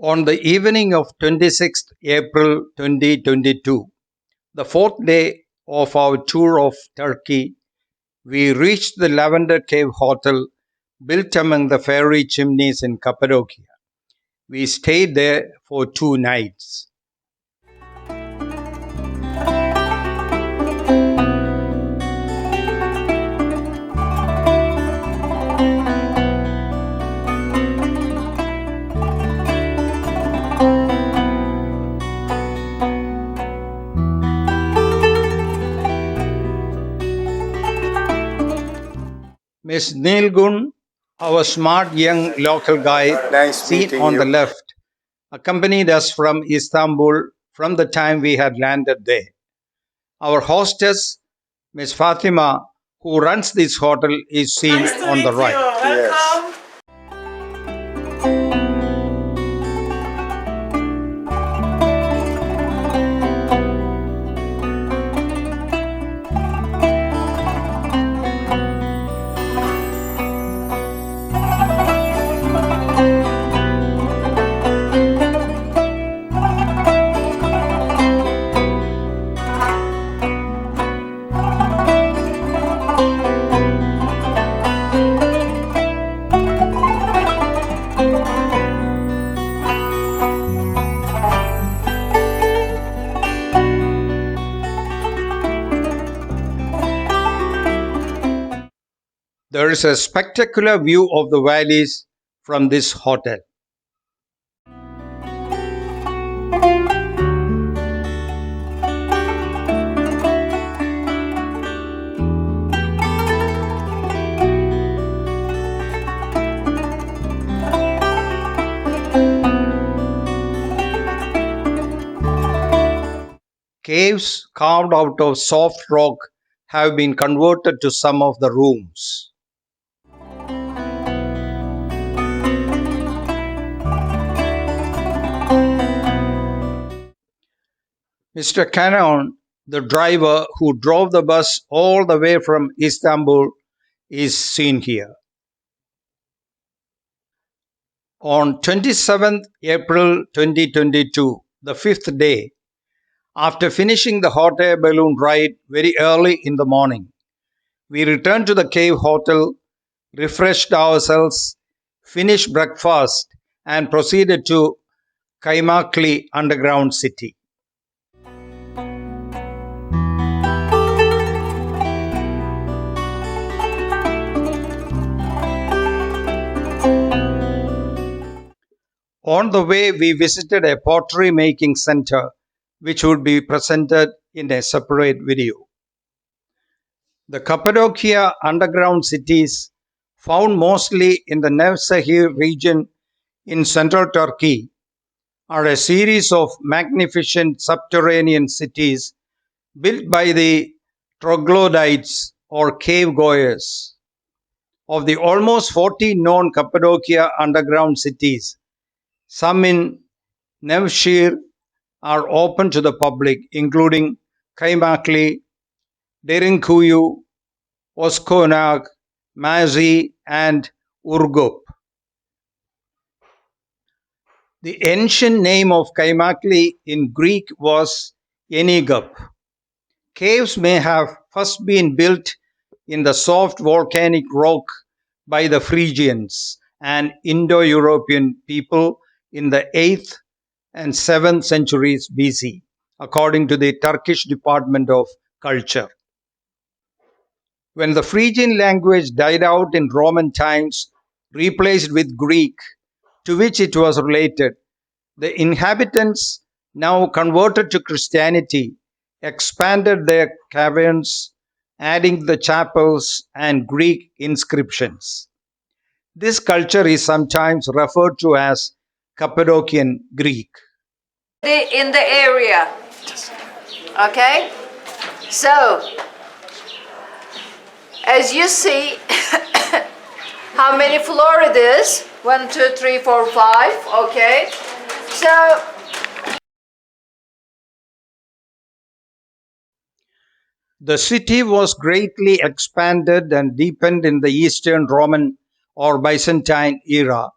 On the evening of 26th April 2022, the fourth day of our tour of Turkey, we reached the Lavender Cave Hotel built among the fairy chimneys in Cappadocia. We stayed there for 2 nights. Miss Nilgun, our smart young local guide, Nice seen meeting on you. the left, accompanied us from Istanbul from the time we had landed there. Our hostess, Miss Fatima, who runs this hotel, is seen Nice to on the meet right. you. Welcome. There is a spectacular view of the valleys from this hotel. Caves carved out of soft rock have been converted to some of the rooms. Mr. Canon, the driver who drove the bus all the way from Istanbul, is seen here. On 27th April 2022, the fifth day, after finishing the hot air balloon ride very early in the morning, we returned to the cave hotel, refreshed ourselves, finished breakfast, and proceeded to Kaymakli underground city. On the way, we visited a pottery making center, which would be presented in a separate video. The Cappadocia underground cities, found mostly in the Nevşehir region in central Turkey, are a series of magnificent subterranean cities built by the troglodytes or cave goers. Of the almost 40 known Cappadocia underground cities, some in Nevşehir are open to the public, including Kaymakli, Derinkuyu, Oskonak, Mazi, and Urgup. The ancient name of Kaymakli in Greek was Yenigup. Caves may have first been built in the soft volcanic rock by the Phrygians and Indo-European people in the 8th and 7th centuries BC, according to the Turkish Department of Culture. When the Phrygian language died out in Roman times, replaced with Greek, to which it was related, the inhabitants, now converted to Christianity, expanded their caverns, adding the chapels and Greek inscriptions. This culture is sometimes referred to as Cappadocian Greek. In the area. Okay? So, as you see, how many floor it is? 1, 2, 3, 4, 5. Okay? So, the city was greatly expanded and deepened in the Eastern Roman or Byzantine era,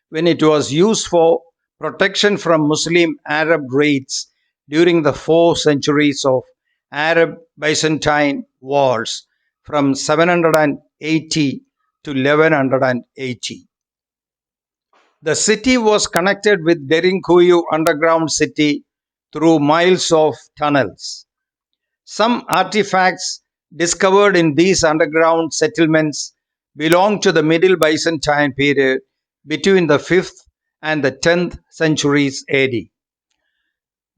when it was used for protection from Muslim Arab raids during the 4 centuries of Arab Byzantine wars from 780 to 1180. The city was connected with Derinkuyu underground city through miles of tunnels. Some artifacts discovered in these underground settlements belong to the Middle Byzantine period between the 5th and the 10th centuries AD.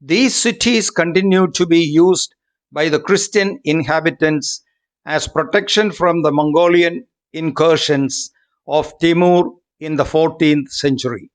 These cities continued to be used by the Christian inhabitants as protection from the Mongolian incursions of Timur in the 14th century.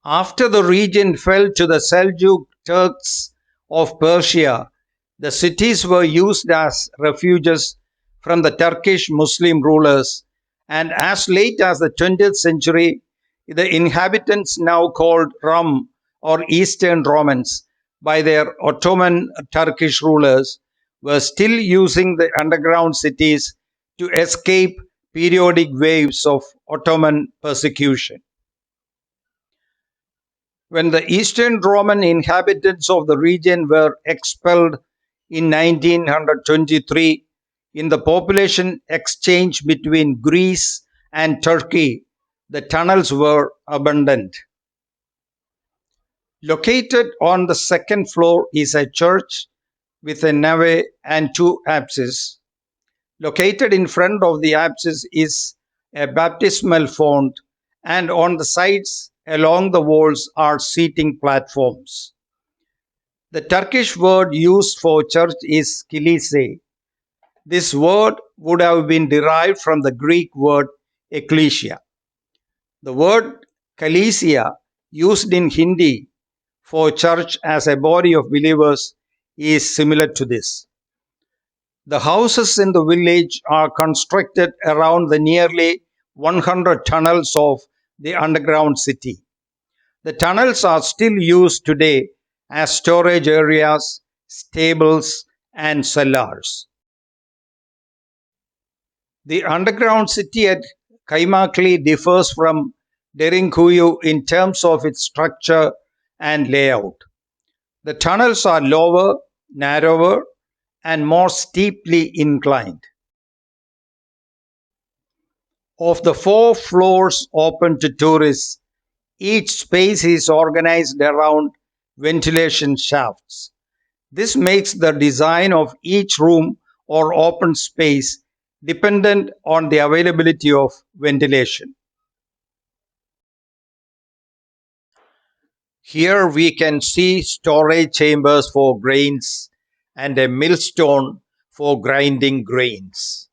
After the region fell to the Seljuk Turks of Persia, the cities were used as refuges from the Turkish Muslim rulers, and as late as the 20th century, the inhabitants, now called Rum or Eastern Romans by their Ottoman Turkish rulers, were still using the underground cities to escape periodic waves of Ottoman persecution. When the Eastern Roman inhabitants of the region were expelled in 1923 in the population exchange between Greece and Turkey, the tunnels were abundant. Located on the second floor is a church with a nave and two apses. Located in front of the apses is a baptismal font, and on the sides along the walls are seating platforms. The Turkish word used for church is kilise. This word would have been derived from the Greek word ecclesia. The word kalesia, used in Hindi for church as a body of believers, is similar to this. The houses in the village are constructed around the nearly 100 tunnels of the underground city. The tunnels are still used today as storage areas, stables, and cellars. The underground city at Kaymakli differs from Derinkuyu in terms of its structure and layout. The tunnels are lower, narrower, and more steeply inclined. Of the 4 floors open to tourists, each space is organized around ventilation shafts. This makes the design of each room or open space dependent on the availability of ventilation. Here we can see storage chambers for grains and a millstone for grinding grains.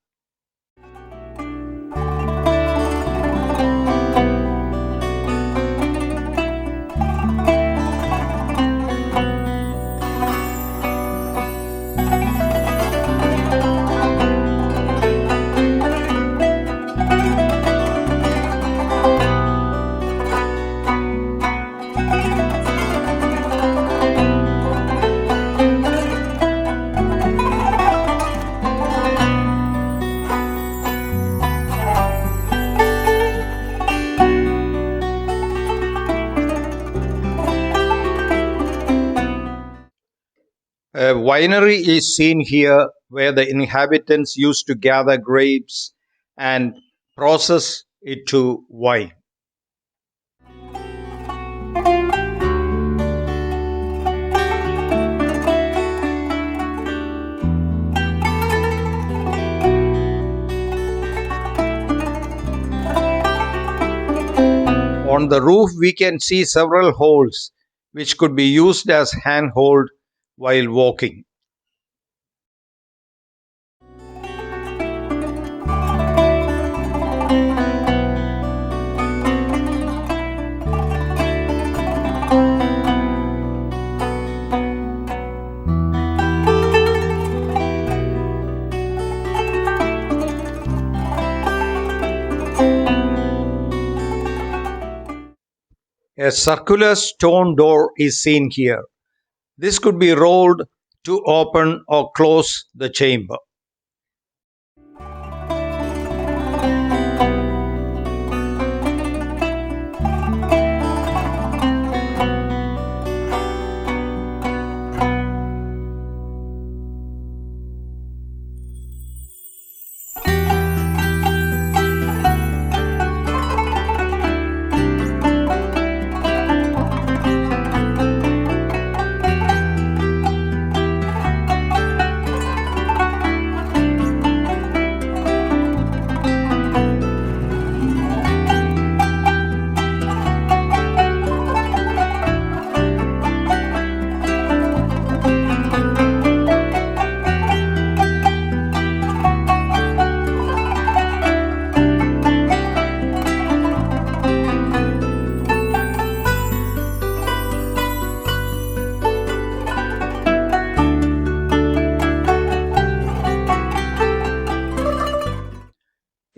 A winery is seen here where the inhabitants used to gather grapes and process it to wine. On the roof, we can see several holes which could be used as handhold while walking. A circular stone door is seen here. This could be rolled to open or close the chamber.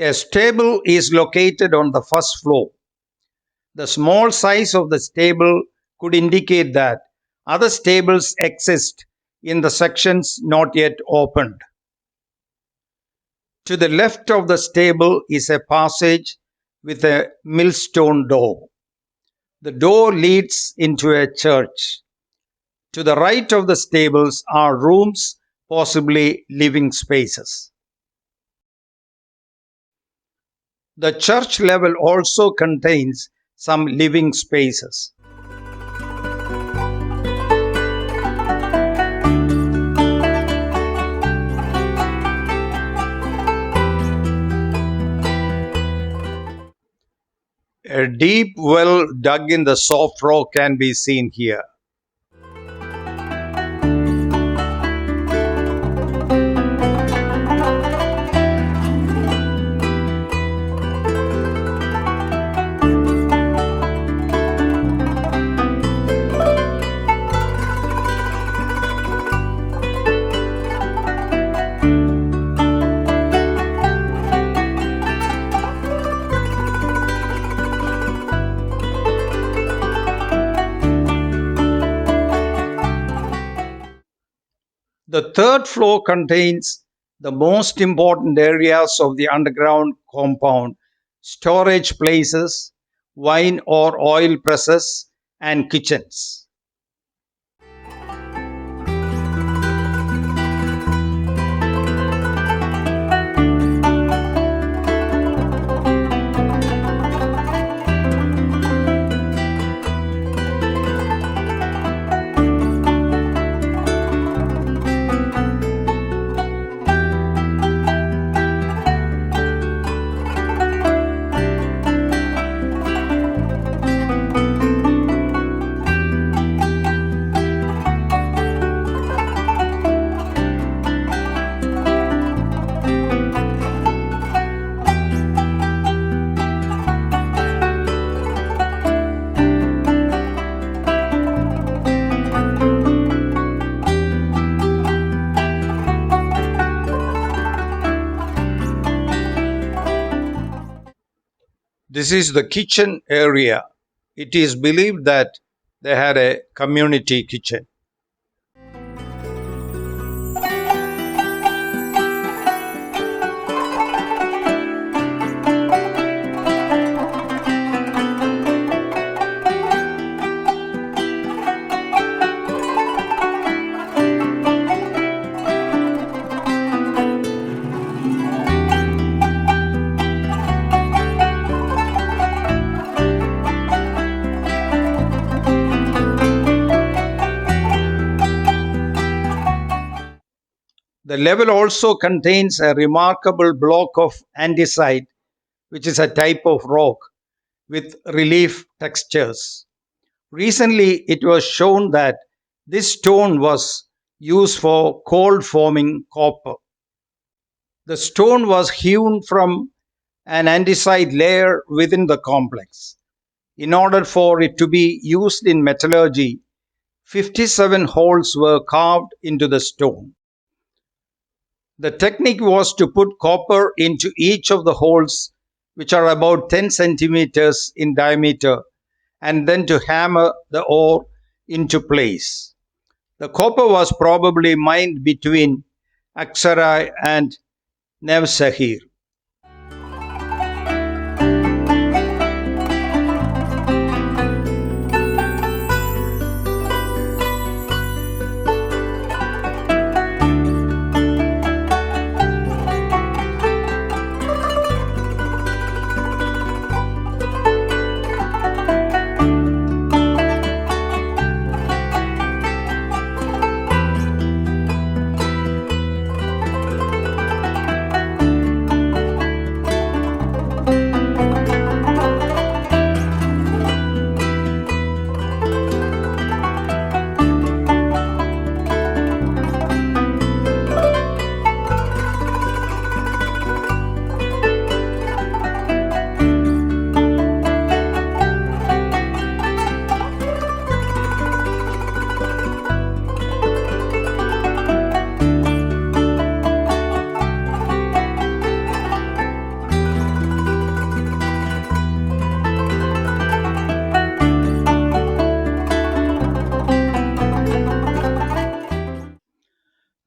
A stable is located on the first floor. The small size of the stable could indicate that other stables exist in the sections not yet opened. To the left of the stable is a passage with a millstone door. The door leads into a church. To the right of the stables are rooms, possibly living spaces. The church level also contains some living spaces. A deep well dug in the soft rock can be seen here. The third floor contains the most important areas of the underground compound: storage places, wine or oil presses, and kitchens. This is the kitchen area. It is believed that they had a community kitchen. The level also contains a remarkable block of andesite, which is a type of rock with relief textures. Recently, it was shown that this stone was used for cold forming copper. The stone was hewn from an andesite layer within the complex. In order for it to be used in metallurgy, 57 holes were carved into the stone. The technique was to put copper into each of the holes, which are about 10 centimeters in diameter, and then to hammer the ore into place. The copper was probably mined between Aksaray and Nevşehir.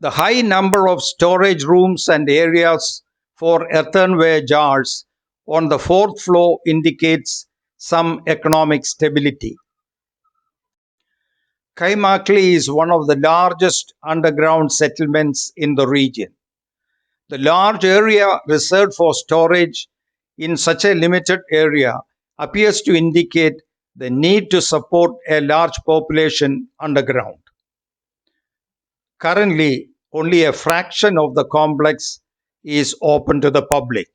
The high number of storage rooms and areas for earthenware jars on the fourth floor indicates some economic stability. Kaymakli is one of the largest underground settlements in the region. The large area reserved for storage in such a limited area appears to indicate the need to support a large population underground. Currently, only a fraction of the complex is open to the public.